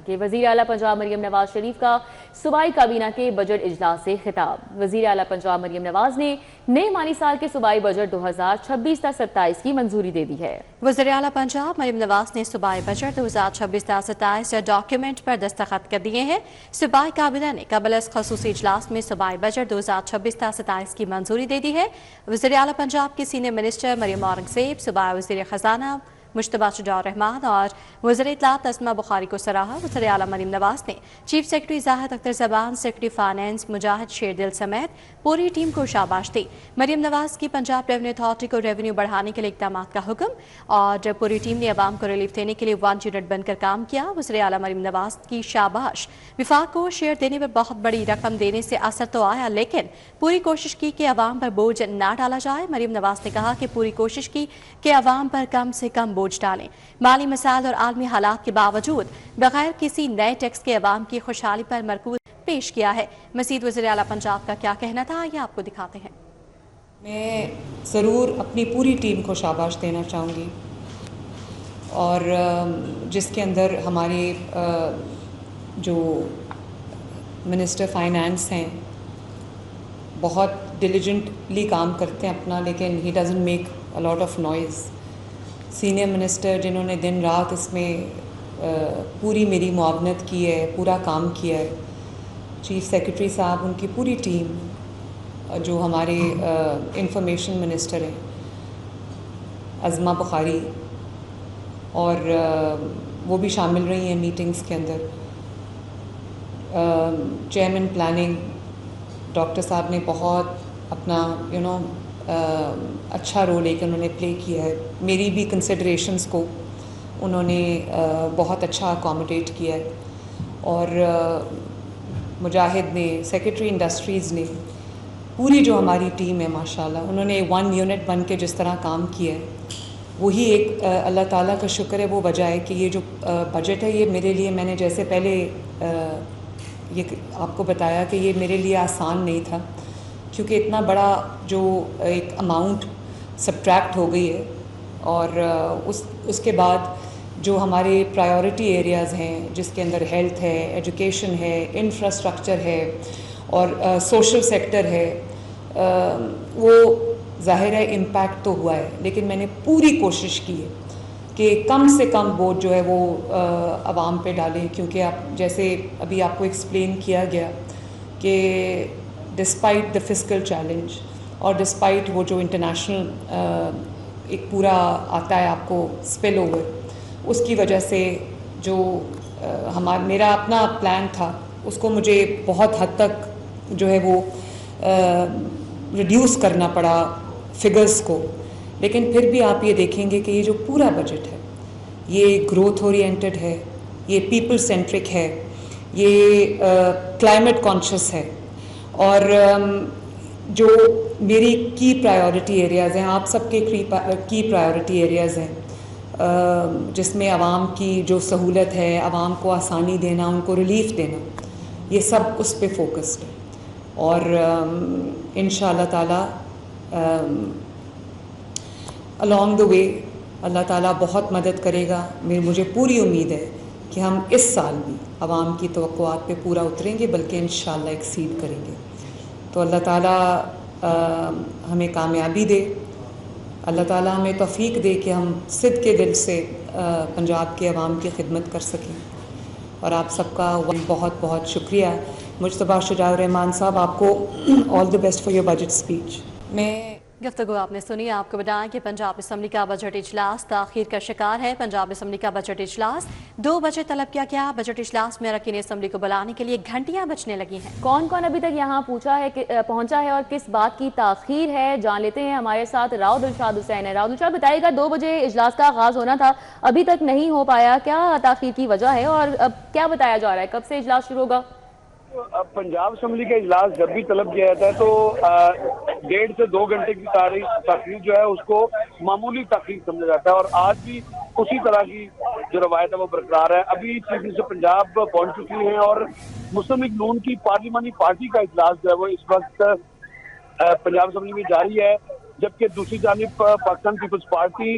کہ وزیر اعلیٰ پنجاب مریم نواز شریف کا صوبائی کابینہ کے بجٹ اجلاس سے خطاب۔ وزیر اعلیٰ پنجاب مریم نواز نے نئے مالی سال کے صوبائی بجٹ 2026-27 کی منظوری دے دی ہے۔ وزیر اعلیٰ پنجاب مریم نواز نے صوبائی بجٹ 2026-27 ڈاکیومنٹ پر دستخط کر دیے ہیں۔ صوبائی کابینہ نے قبل از خصوصی اجلاس میں صوبائی بجٹ 2026-27 کی منظوری دے دی ہے۔ وزیر اعلیٰ پنجاب کے سینئر منسٹر مریم اورنگزیب، صوبائی وزیر خزانہ مشتبہ شجاع الرحمان اور وزیر اطلاعات اسما بخاری کو سراہا۔ وزیر اعلیٰ مریم نواز نے چیف سیکرٹری زاہد اختر زبان، سیکرٹری فائنانس مجاہد شیردل سمیت پوری ٹیم کو شاباش دی۔ مریم نواز کی پنجاب ریونیو اتھارٹی کو ریونیو بڑھانے کے لیے اقدامات کا حکم، اور پوری ٹیم نے عوام کو ریلیف دینے کے لیے 1 یونٹ بن کر کام کیا۔ وزیر اعلیٰ مریم نواز کی شاباش۔ وفاق کو شیئر دینے پر بہت بڑی رقم دینے سے اثر تو آیا، لیکن پوری کوشش کی کہ عوام پر بوجھ نہ ڈالا جائے۔ مریم نواز نے کہا کہ پوری کوشش کی کہ عوام پر کم سے کم بوجھ ڈالیں۔ مالی مسائل اور عالمی حالات کے باوجود بغیر کسی نئے ٹیکس کے عوام کی خوشحالی پر مرکوز پیش کیا ہے۔ مزید وزیر اعلیٰ پنجاب کا کیا کہنا تھا، یہ آپ کو دکھاتے ہیں۔ میں ضرور اپنی پوری ٹیم کو شاباش دینا چاہوں گی، اور جس کے اندر ہمارے جو منسٹر فائنانس ہیں بہت ڈیلیجنٹلی کام کرتے ہیں اپنا، لیکن he doesn't make a lot of noise. Senior minister جنہوں نے دن رات اس میں پوری میری معاونت کی ہے، پورا کام کیا ہے، چیف سیکرٹری صاحب، ان کی پوری ٹیم، جو ہمارے انفارمیشن منسٹر ہیں اسما بخاری، اور وہ بھی شامل رہی ہیں میٹنگز کے اندر۔ چیئرمین پلاننگ ڈاکٹر صاحب نے بہت اپنا اچھا رول ایک انہوں نے پلے کیا ہے۔ میری بھی کنسیڈریشنز کو انہوں نے بہت اچھا اکاموڈیٹ کیا ہے، اور مجاہد نے، سیکرٹری انڈسٹریز نے، پوری جو ہماری ٹیم ہے ماشاءاللہ، انہوں نے 1 یونٹ بن کے جس طرح کام کیا ہے، وہی ایک اللہ تعالیٰ کا شکر ہے، وہ وجہ ہے کہ یہ جو بجٹ ہے، یہ میرے لیے، میں نے جیسے پہلے یہ آپ کو بتایا کہ یہ میرے لیے آسان نہیں تھا، کیونکہ اتنا بڑا جو ایک اماؤنٹ سبٹریکٹ ہو گئی ہے، اور اس کے بعد جو ہمارے پرائیورٹی ایریاز ہیں، جس کے اندر ہیلتھ ہے، ایجوکیشن ہے، انفراسٹرکچر ہے، اور سوشل سیکٹر ہے، وہ ظاہر ہے امپیکٹ تو ہوا ہے، لیکن میں نے پوری کوشش کی ہے کہ کم سے کم بوجھ جو ہے وہ عوام پہ ڈالیں، کیونکہ آپ جیسے ابھی آپ کو ایکسپلین کیا گیا کہ ڈسپائٹ دا فزیکل چیلنج، اور ڈسپائٹ وہ جو انٹرنیشنل ایک پورا آتا ہے آپ کو اسپل اوور، اس کی وجہ سے جو میرا اپنا پلان تھا، اس کو مجھے بہت حد تک جو ہے وہ ریڈیوس کرنا پڑا فگرز کو، لیکن پھر بھی آپ یہ دیکھیں گے کہ یہ جو پورا بجٹ ہے، یہ گروتھ اورینٹڈ ہے، یہ پیپل سینٹرک ہے، یہ کلائمیٹ کانشیس ہے، اور جو میری کی پرائیورٹی ایریاز ہیں، آپ سب کے کی پرائیورٹی ایریاز ہیں، جس میں عوام کی جو سہولت ہے، عوام کو آسانی دینا، ان کو ریلیف دینا، یہ سب اس پہ فوکسڈ ہے، اور انشاءاللہ تعالیٰ along the way اللہ تعالیٰ بہت مدد کرے گا۔ مجھے پوری امید ہے کہ ہم اس سال بھی عوام کی توقعات پہ پورا اتریں گے، بلکہ انشاءاللہ ایکسیڈ کریں گے۔ تو اللہ تعالیٰ ہمیں کامیابی دے، اللہ تعالیٰ ہمیں توفیق دے کہ ہم صدق کے دل سے پنجاب کے عوام کی خدمت کر سکیں، اور آپ سب کا بہت بہت شکریہ۔ مجتبہ شجاع الرحمان صاحب، آپ کو all the best for your budget speech. میں گفتگو آپ نے سنی۔ آپ کو بتائیں کہ پنجاب اسمبلی کا بجٹ اجلاس تاخیر کا شکار ہے۔ پنجاب اسمبلی کا بجٹ اجلاس 2 بجے طلب کیا گیا۔ بجٹ اجلاس میں اراکین اسمبلی کو بلانے کے لیے گھنٹیاں بجنے لگی ہیں۔ کون کون ابھی تک یہاں پہنچا ہے اور کس بات کی تاخیر ہے، جان لیتے ہیں۔ ہمارے ساتھ راؤ دلشاد حسین ہے۔ راؤ دلشاد، بتائیے گا 2 بجے اجلاس کا آغاز ہونا تھا، ابھی تک نہیں ہو پایا، کیا تاخیر کی وجہ ہے، اور اب کیا بتایا جا رہا ہے، کب سے اجلاس شروع ہوگا؟ پنجاب اسمبلی کا اجلاس جب بھی طلب کیا جاتا ہے تو 1.5 سے 2 گھنٹے کی تاخیر جو ہے اس کو معمولی تاخیر سمجھا جاتا ہے، اور آج بھی اسی طرح کی جو روایت ہے وہ برقرار ہے۔ ابھی چیف منسٹر پنجاب پہنچ چکی ہیں، اور مسلم لیگ نون کی پارلیمانی پارٹی کا اجلاس جو ہے وہ اس وقت پنجاب اسمبلی میں جاری ہے، جبکہ دوسری جانب پاکستان پیپلز پارٹی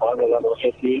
5,940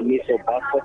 1962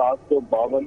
752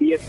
PSC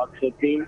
803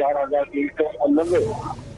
4,399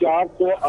400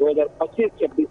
2025-26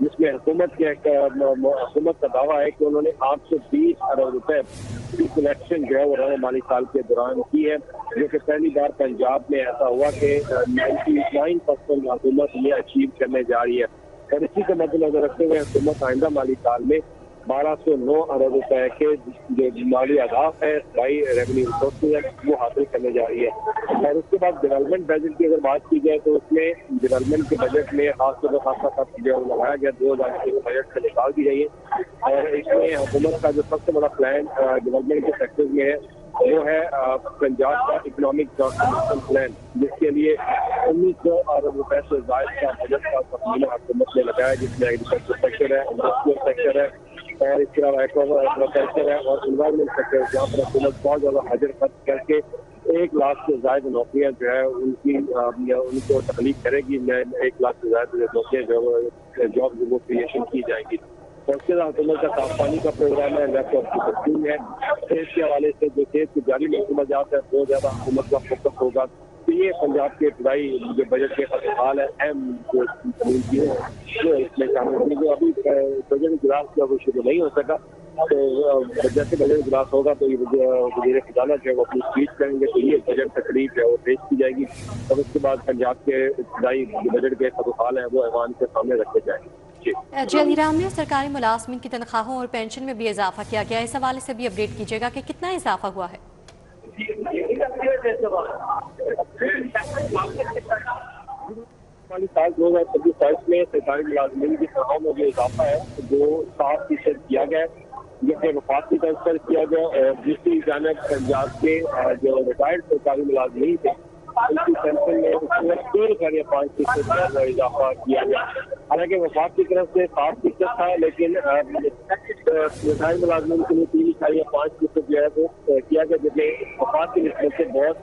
جس میں حکومت کا دعویٰ ہے کہ انہوں نے 820 ارب روپے کی کلیکشن جو ہے وہ رواں مالی سال کے دوران کی ہے، جو کہ پہلی بار پنجاب میں ایسا ہوا کہ 99% حکومت یہ اچیو کرنے جا رہی ہے، اور اسی کو مد نظر رکھتے ہوئے حکومت آئندہ مالی سال میں 1209 ارب روپے کے جو مالی اہداف ہے بائی ریونیو ریسورسز ہے وہ حاصل کرنے جا رہی ہے۔ اور اس کے بعد ڈیولپمنٹ بجٹ کی اگر بات کی جائے تو اس میں ڈیولپمنٹ کے بجٹ میں خاص طور پر خاصا جو لگایا گیا 2000 کے بجٹ سے نکال دی گئی ہے، اور اس میں حکومت کا جو سب سے بڑا پلان ڈیولپمنٹ کے سیکٹر میں ہے وہ ہے پنجاب کا اکنامک ٹرانسفارمیشن پلان، جس کے لیے 1900 ارب روپے سے زائد کا بجٹ کا تخمینہ حکومت نے لگایا، جس میں ایگریکلچر سیکٹر ہے، انڈسٹریل سیکٹر ہے، اور اس کے علاوہ ایگریکلچر ہے اور انوائرمنٹ سیکٹر، جہاں پر حکومت بہت زیادہ حاجر خرچ کر کے 1 لاکھ سے زائد نوکریاں جو ہے ان کو تخلیق کرے گی، 1 لاکھ سے زائد نوکریاں جو ہے جاب وہ کریشن کی جائے گی۔ اور اس کے بعد حکومت کا صاف پانی کا پروگرام ہے، لیفٹ آف کی تقسیم ہے، کھیت کے حوالے سے جو کھیت کی جاری محکمہ جات ہے بہت زیادہ حکومت کا فوکس ہوگا۔ تو یہ پنجاب کے ابتدائی جو بجٹ کے خصوصیات ہے اہم جو چیزیں جو اس میں شامل ہوئی، جو ابھی بجٹ اجلاس کا وہ شروع نہیں ہو سکا، تو جیسے بجٹ اجلاس ہوگا تو یہ وزیر خزانہ جو ہے وہ اپنی اسپیچ کریں گے، تو یہ بجٹ تقریب جو ہے وہ پیش کی جائے گی، اور اس کے بعد پنجاب کے ابتدائی بجٹ کے خصوصیات ہیں وہ ایوان کے سامنے رکھے جائیں گے۔ جی علیرام میں سرکاری ملازمین کی تنخواہوں اور پینشن میں بھی اضافہ کیا گیا، اس حوالے سے بھی اپڈیٹ کیجیے گا کہ کتنا اضافہ ہوا ہے؟ مالی سال 2026 میں سرکاری ملازمین کی تنخواہوں میں جو اضافہ ہے جو 7% کیا گیا ہے، جو کہ وفاق کی طرف سے کیا گیا، اور دوسری جانب پنجاب کے جو ریٹائرڈ سرکاری ملازمین تھے ان کی پینشن میں 5% کا اضافہ کیا گیا۔ حالانکہ وفاق کی طرف سے 7% تھا، لیکن ریٹائرڈ ملازمین کے لیے 3.5% جو ہے وہ کیا گیا، جس میں وفاق کی نسبت سے بہت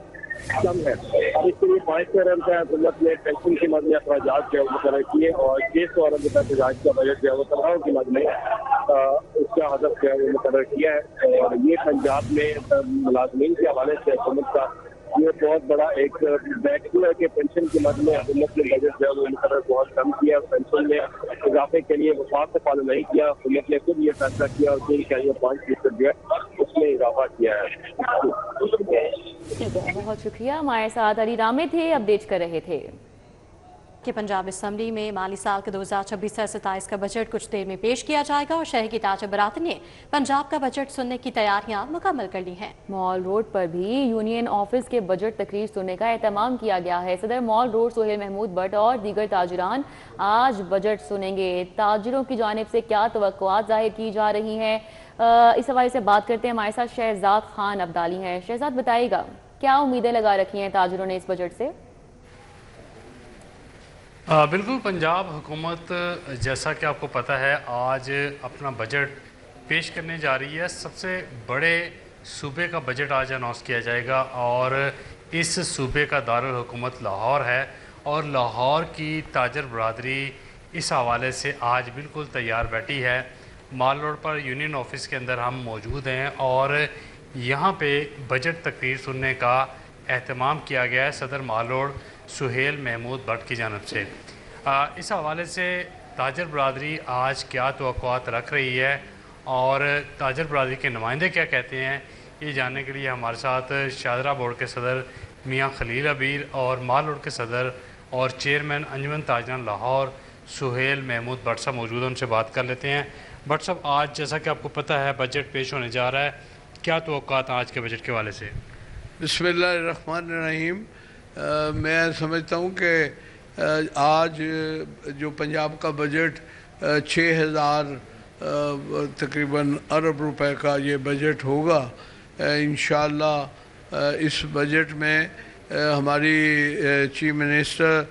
کم ہے، اور اس کے لیے 500 ارب روپے حکومت نے پینشن کے مد میں اخراجات جو ہے مقرر کیے، اور 600 ارب روپے اخراج کا بجٹ جو ہے وہ تنخواہوں کے مد میں اس کا ہدف جو ہے وہ مقرر کیا ہے، اور یہ پنجاب میں ملازمین کے حوالے سے حکومت کا یہ بہت بڑا ایک بیک ہے کہ پینشن کے مد میں حکومت نے بجٹ جو ہے وہ مقرر بہت کم کیا، پینشن میں اضافے کے لیے وفاق سے فالو نہیں کیا، حکومت نے خود یہ فیصلہ کیا اور 3.5% جو ہے اس میں اضافہ کیا ہے۔ بہت شکریہ، ہمارے ساتھ علی رامے تھے، اپڈیٹ کر رہے تھے کہ پنجاب اسمبلی میں مالی سال کے 2026-27 کا بجٹ کچھ دیر میں پیش کیا جائے گا، اور شہر کی تاج برات نے پنجاب کا بجٹ سننے کی تیاریاں مکمل کر لی ہیں۔ مال روڈ پر بھی یونین آفس کے بجٹ تقریر سننے کا اہتمام کیا گیا ہے۔ صدر مال روڈ سہیل محمود بٹ اور دیگر تاجران آج بجٹ سنیں گے۔ تاجروں کی جانب سے کیا توقعات ظاہر کی جا رہی ہیں، اس حوالے سے بات کرتے ہیں، ہمارے ساتھ شہزاد خان ابدالی ہیں۔ شہزاد بتائیے گا کیا امیدیں لگا رکھی ہیں تاجروں نے اس بجٹ سے؟ بالکل، پنجاب حکومت جیسا کہ آپ کو پتہ ہے آج اپنا بجٹ پیش کرنے جا رہی ہے۔ سب سے بڑے صوبے کا بجٹ آج اناؤنس کیا جائے گا، اور اس صوبے کا دارالحکومت لاہور ہے، اور لاہور کی تاجر برادری اس حوالے سے آج بالکل تیار بیٹھی ہے۔ مال روڈ پر یونین آفس کے اندر ہم موجود ہیں، اور یہاں پہ بجٹ تقریر سننے کا اہتمام کیا گیا ہے صدر مال روڈ سہیل محمود بٹ کی جانب سے۔ اس حوالے سے تاجر برادری آج کیا توقعات رکھ رہی ہے اور تاجر برادری کے نمائندے کیا کہتے ہیں، یہ جاننے کے لیے ہمارے ساتھ شاہدرہ بورڈ کے صدر میاں خلیل عبیر اور مال روڈ کے صدر اور چیئرمین انجمن تاجران لاہور سہیل محمود بٹ صاحب موجود ہیں، ان سے بات کر لیتے ہیں۔ بٹ صاحب، آج جیسا کہ آپ کو پتہ ہے بجٹ پیش ہونے جا رہا ہے، کیا توقعات آج کے بجٹ کے حوالے سے؟ بسم اللہ الرحمن الرحیم۔ میں سمجھتا ہوں کہ آج جو پنجاب کا بجٹ 6000 تقریباً ارب روپے کا یہ بجٹ ہوگا، انشاءاللہ اس بجٹ میں ہماری چیف منسٹر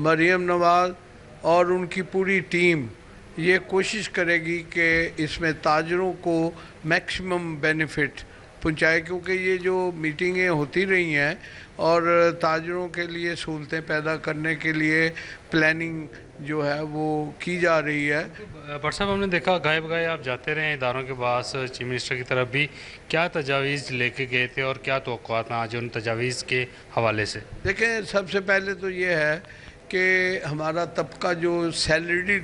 مریم نواز اور ان کی پوری ٹیم یہ کوشش کرے گی کہ اس میں تاجروں کو میکسیمم بینیفٹ پہنچائے، کیونکہ یہ جو میٹنگیں ہوتی رہی ہیں اور تاجروں کے لیے سہولتیں پیدا کرنے کے لیے پلاننگ جو ہے وہ کی جا رہی ہے۔ بٹ صاحب، ہم نے دیکھا گائے بگائے آپ جاتے رہے اداروں کے پاس، چیف منسٹر کی طرف بھی، کیا تجاویز لے کے گئے تھے اور کیا توقعات ہیں آج ان تجاویز کے حوالے سے؟ دیکھیں، سب سے پہلے تو یہ ہے کہ ہمارا طبقہ جو سیلریڈ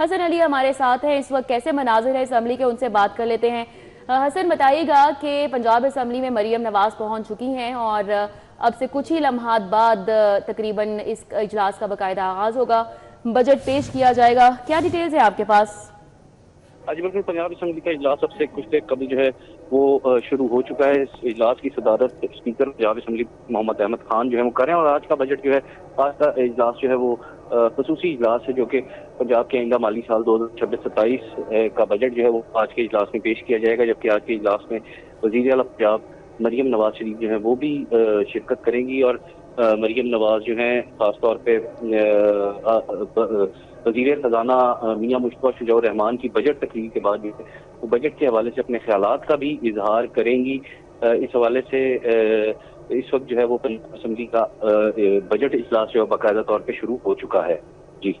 حسن علی ہمارے ساتھ ہیں اس وقت، کیسے مناظر ہے اسمبلی کے، ان سے بات کر لیتے ہیں۔ حسن بتائیے گا کہ پنجاب اسمبلی میں مریم نواز پہنچ چکی ہیں اور اب سے کچھ ہی لمحات بعد تقریباً اس اجلاس کا باقاعدہ آغاز ہوگا، بجٹ پیش کیا جائے گا، کیا ڈیٹیلز ہیں آپ کے پاس؟ جی بالکل، پنجاب اسمبلی کا اجلاس اب سے کچھ دیر قبل جو ہے وہ شروع ہو چکا ہے۔ اس اجلاس کی صدارت اسپیکر پنجاب اسمبلی محمد احمد خان جو ہے وہ کر رہے ہیں، اور آج کا بجٹ جو ہے، آج کا اجلاس جو ہے وہ خصوصی اجلاس ہے جو کہ پنجاب کے آئندہ مالی سال 2026-27 کا بجٹ جو ہے وہ آج کے اجلاس میں پیش کیا جائے گا، جبکہ آج کے اجلاس میں وزیر اعلیٰ پنجاب مریم نواز شریف جو ہے وہ بھی شرکت کریں گی، اور مریم نواز جو ہیں خاص طور پہ وزیر خزانہ میاں مشتبہ شجاع الرحمان کی بجٹ تقریر کے بعد جو ہے وہ بجٹ کے حوالے سے اپنے خیالات کا بھی اظہار کریں گی۔ اس حوالے سے اس وقت جو ہے وہ پنجاب اسمبلی کا بجٹ اجلاس جو ہے باقاعدہ طور پہ شروع ہو چکا ہے۔ جی